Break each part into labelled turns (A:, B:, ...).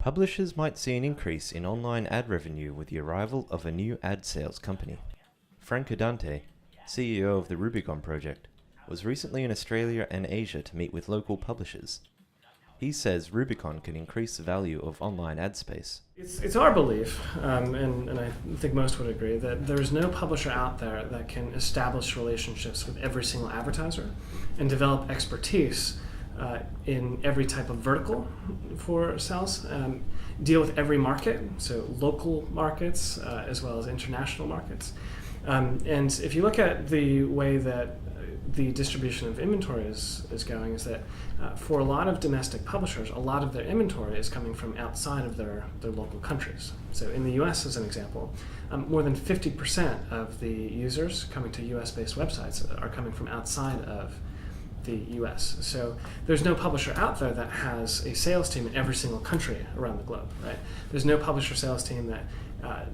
A: Publishers might see an increase in online ad revenue with the arrival of a new ad sales company. Frank Addante, CEO of the Rubicon Project, was recently in Australia and Asia to meet with local publishers. He says Rubicon can increase the value of online ad space.
B: It's our belief, and I think most would agree, that there's no publisher out there that can establish relationships with every single advertiser and develop expertise in every type of vertical for sales, deal with every market, so local markets as well as international markets. And if you look at the way that the distribution of inventory is going, is that for a lot of domestic publishers, a lot of their inventory is coming from outside of their local countries. So in the US, as an example, more than 50% of the users coming to US-based websites are coming from outside of the US. So there's no publisher out there that has a sales team in every single country around the globe, right? There's no publisher sales team that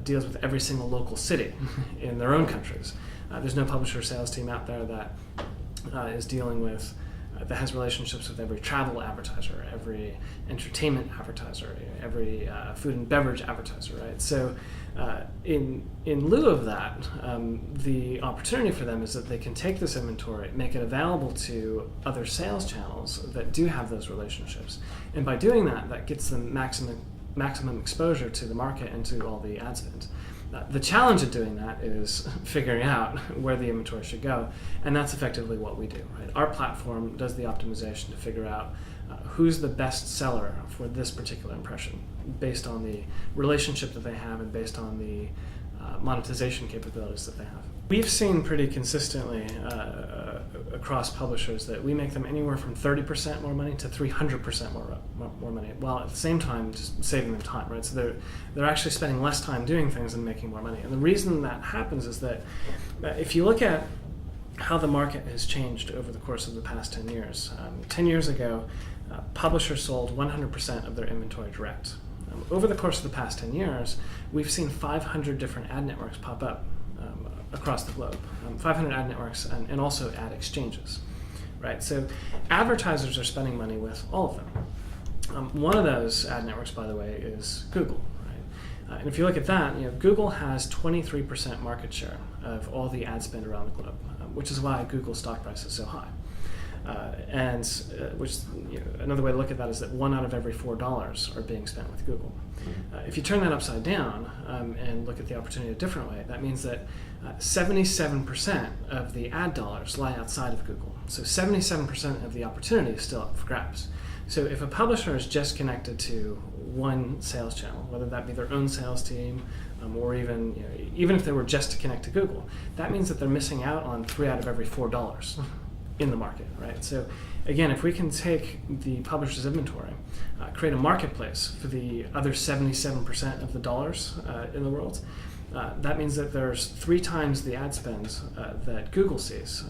B: deals with every single local city in their own countries. There's no publisher sales team out there that is dealing with, that has relationships with every travel advertiser, every entertainment advertiser, every food and beverage advertiser, right? So in lieu of that, the opportunity for them is that they can take this inventory, make it available to other sales channels that do have those relationships. And by doing that, that gets them maximum exposure to the market and to all the ad spend. The challenge of doing that is figuring out where the inventory should go, and that's effectively what we do. Right? Our platform does the optimization to figure out who's the best seller for this particular impression, based on the relationship that they have and based on the monetization capabilities that they have. We've seen pretty consistently across publishers that we make them anywhere from 30% more money to 300% more money, while at the same time just saving them time, right? So they're actually spending less time doing things and making more money. And the reason that happens is that if you look at how the market has changed over the course of the past 10 years. 10 years ago, publishers sold 100% of their inventory direct. Over the course of the past 10 years, we've seen 500 different ad networks pop up across the globe, 500 ad networks and also ad exchanges, right? So advertisers are spending money with all of them. One of those ad networks, by the way, is Google, right? And if you look at that, Google has 23% market share of all the ad spend around the globe, which is why Google's stock price is so high. Another way to look at that is that 1 out of every $4 are being spent with Google. If you turn that upside down and look at the opportunity a different way, that means that 77% of the ad dollars lie outside of Google. So 77% of the opportunity is still up for grabs. So if a publisher is just connected to one sales channel, whether that be their own sales team or even if they were just to connect to Google, that means that they're missing out on 3 out of every $4 in the market, right? So again, if we can take the publisher's inventory, create a marketplace for the other 77% of the dollars in the world, that means that there's 3 times the ad spend that Google sees.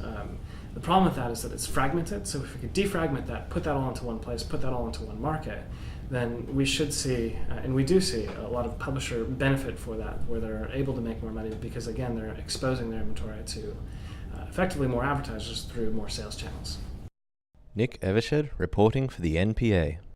B: The problem with that is that it's fragmented, so if we could defragment that, put that all into one place, put that all into one market, then we should see, and we do see, a lot of publisher benefit for that, where they're able to make more money because, again, they're exposing their inventory to effectively more advertisers through more sales channels.
A: Nick Evershed reporting for the NPA.